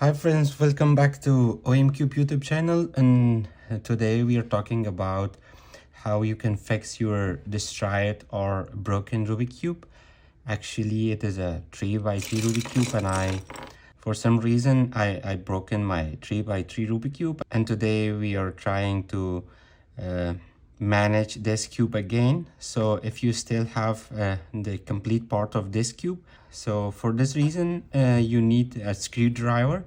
Hi friends, welcome back to OMCube YouTube channel, and today we are talking about how you can fix your destroyed or broken Rubik cube. Actually, it is a 3x3 Rubik cube, and for some reason I broken my 3x3 Rubik cube, and today we are trying to manage this cube again. So if you still have the complete part of this cube, so for this reason you need a screwdriver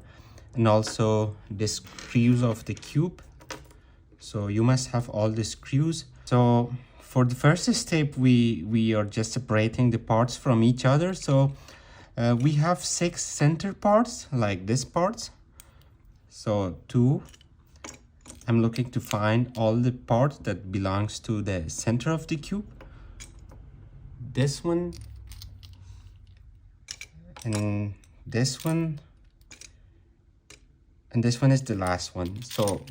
and also the screws of the cube. So you must have all the screws. So for the first step, we are just separating the parts from each other. So we have 6 center parts, like this parts. So 2, I'm looking to find all the parts that belongs to the center of the cube. This one, and this one, and this one is the last one. So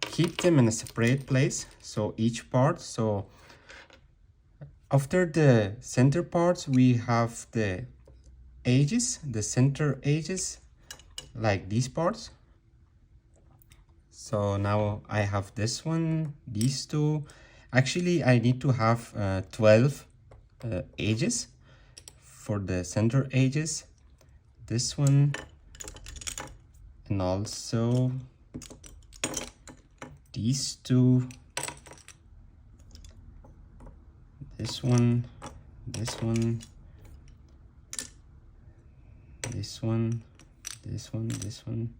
keep them in a separate place, so each part. So after the center parts, we have the edges, the center edges, like these parts. So now I have this one, these two. Actually, I need to have 12 edges for the center edges. This one, and also these two, this one, this one, this one, this one, this one.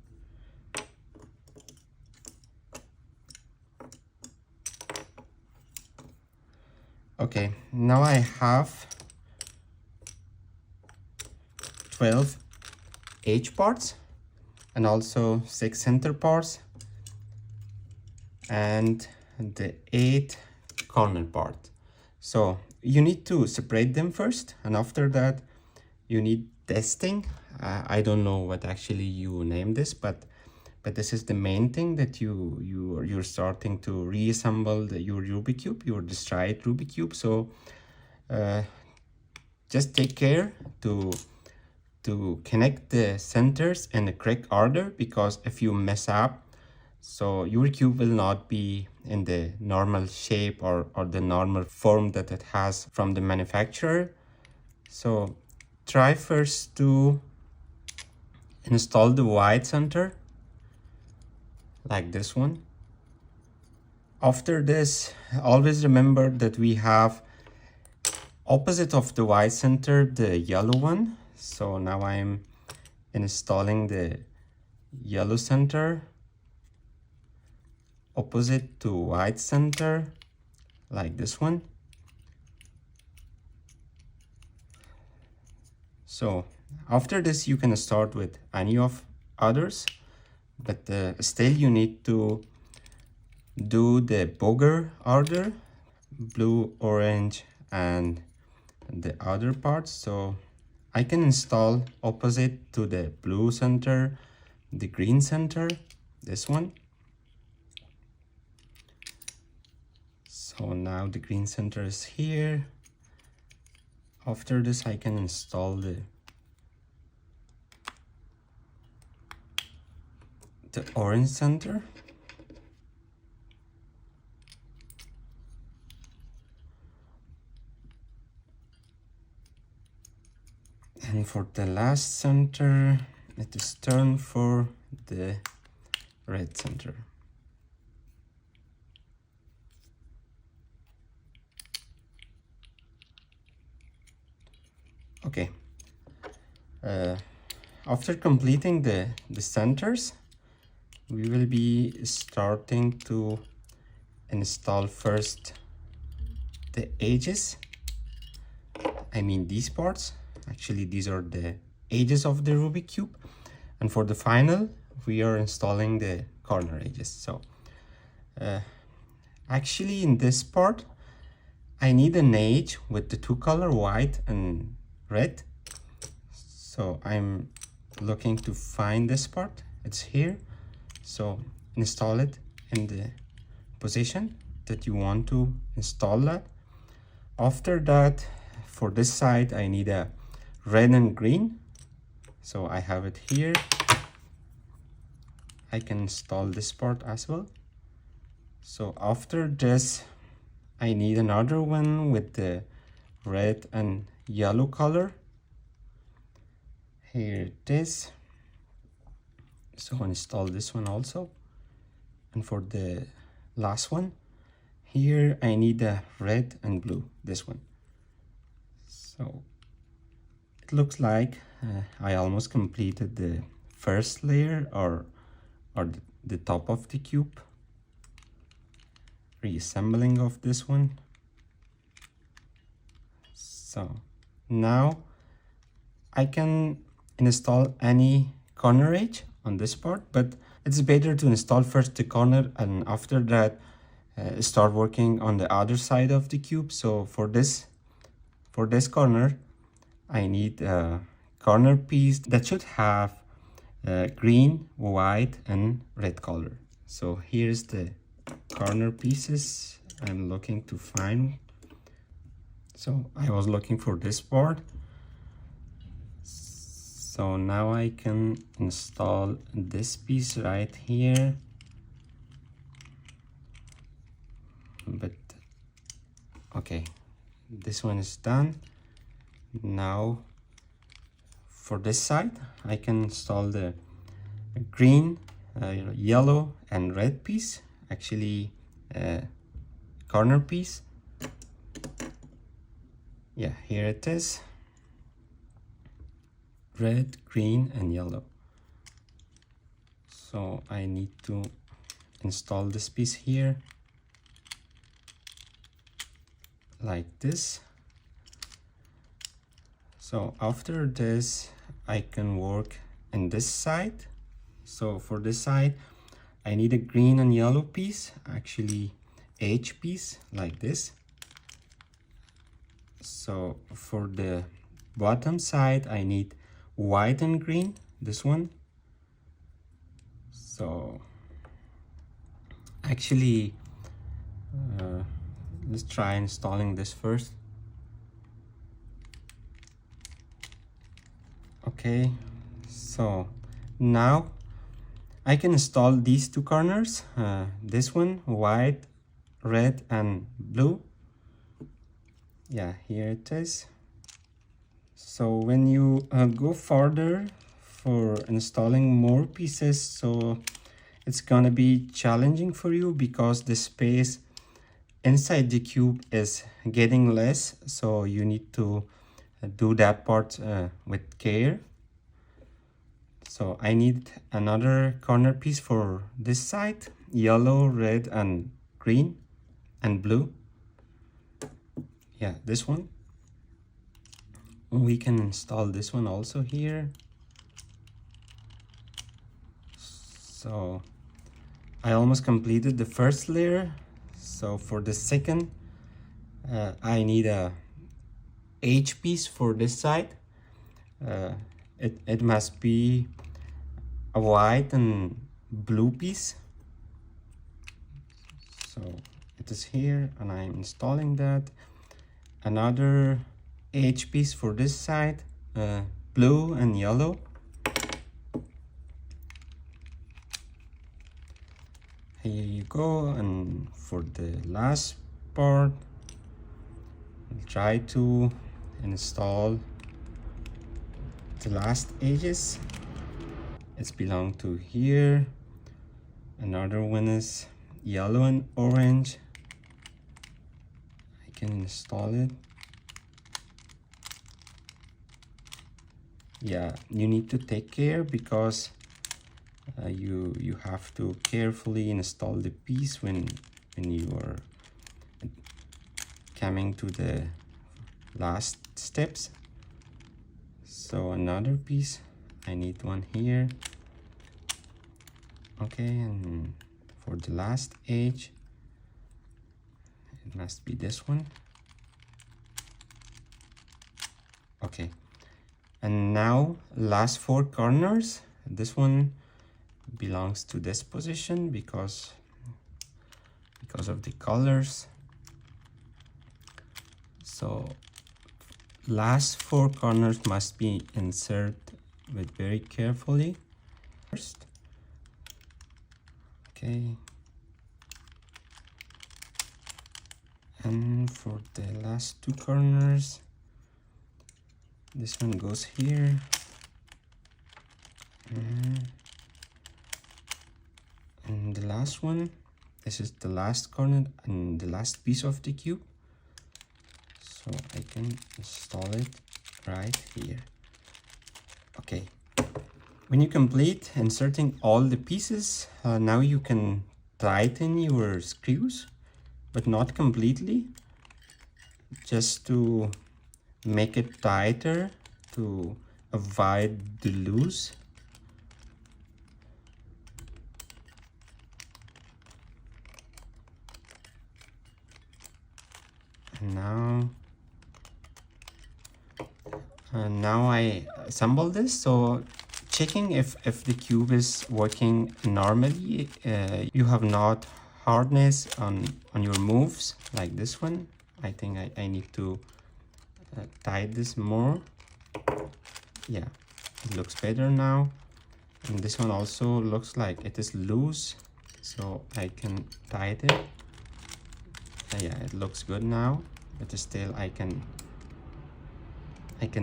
Okay, now I have 12 edge parts and also 6 center parts and the 8 corner part. So you need to separate them first, and after that you need testing. I don't know what actually you name this, but this is the main thing that you're starting to reassemble your Rubik cube, your destroyed Rubik cube. So just take care to connect the centers in the correct order, because if you mess up, so your cube will not be in the normal shape or the normal form that it has from the manufacturer. So try first to install the white center, like this one. After this, always remember that we have opposite of the white center, the yellow one. So now I'm installing the yellow center opposite to white center, like this one. So after this, you can start with any of others, but still you need to do the booger order, blue, orange, and the other parts. So I can install opposite to the blue center, the green center, this one. So now the green center is here. After this, I can install the orange center. And for the last center, it is turn for the red center. Okay. After completing the centers, we will be starting to install first the edges. I mean these parts. Actually, these are the edges of the Rubik cube. And for the final, we are installing the corner edges. So actually in this part, I need an edge with the 2 color, white and red. So I'm looking to find this part. It's here. So install it in the position that you want to install that. After that, for this side, I need a red and green. So I have it here. I can install this part as well. So after this, I need another one with the red and yellow color. Here it is. So install this one also. And for the last one, here I need a red and blue, this one. So it looks like I almost completed the first layer or the top of the cube. Reassembling of this one. So now I can install any corner edge on this part, but it's better to install first the corner and after that start working on the other side of the cube. So for this corner, I need a corner piece that should have green, white and red color. So here's the corner pieces I'm looking to find. So I was looking for this part. So now I can install this piece right here. But okay, this one is done. Now for this side, I can install the green, yellow and red piece, actually corner piece. Yeah, here it is. Red, green and yellow. So I need to install this piece here like this. So after this, I can work in this side. So for this side, I need a green and yellow piece, actually edge piece like this. So for the bottom side, I need white and green, this one. So actually, let's try installing this first. Okay, so now I can install these two corners, this one, white, red and blue. Yeah, here it is. So when you go further for installing more pieces, so it's gonna be challenging for you because the space inside the cube is getting less, so you need to do that part with care. So I need another corner piece for this side, yellow, red and green and blue. Yeah, this one. We can install this one also here. So I almost completed the first layer. So for the second, I need a edge piece for this side. It must be a white and blue piece. So it is here and I'm installing that. Another edge piece for this side, blue and yellow. Here you go. And for the last part, I'll try to install the last edges. It's belong to here. Another one is yellow and orange. I can install it. Yeah, you need to take care because you have to carefully install the piece when you are coming to the last steps. So another piece, I need one here. Okay, and for the last edge, it must be this one. Okay, and now last four corners. This one belongs to this position because of the colors. So last four corners must be inserted with very carefully. First, Okay. And for the last two corners, this one goes here. And the last one, this is the last corner and the last piece of the cube. So I can install it right here. Okay. When you complete inserting all the pieces, now you can tighten your screws, but not completely, just to make it tighter to avoid the loose. And now I assemble this, so checking if the cube is working normally. You have not hardness on your moves like this one. I think I need to tight this more. Yeah, it looks better now. And this one also looks like it is loose, so I can tight it. Yeah, it looks good now, but still I can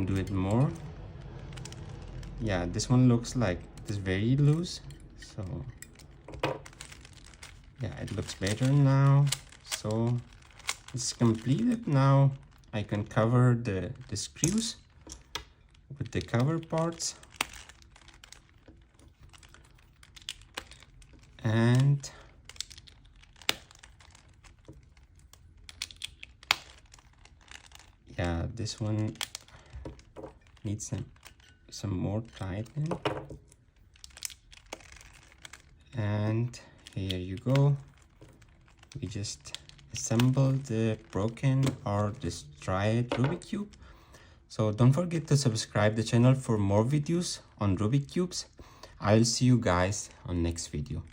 do it more. Yeah, this one looks like it is very loose, so yeah, it looks better now. So it's completed. Now I can cover the screws with the cover parts, and yeah, this one needs some more tightening. And here you go. We just assembled the broken or destroyed Rubik cube. So don't forget to subscribe the channel for more videos on Rubik cubes. I'll see you guys on next video.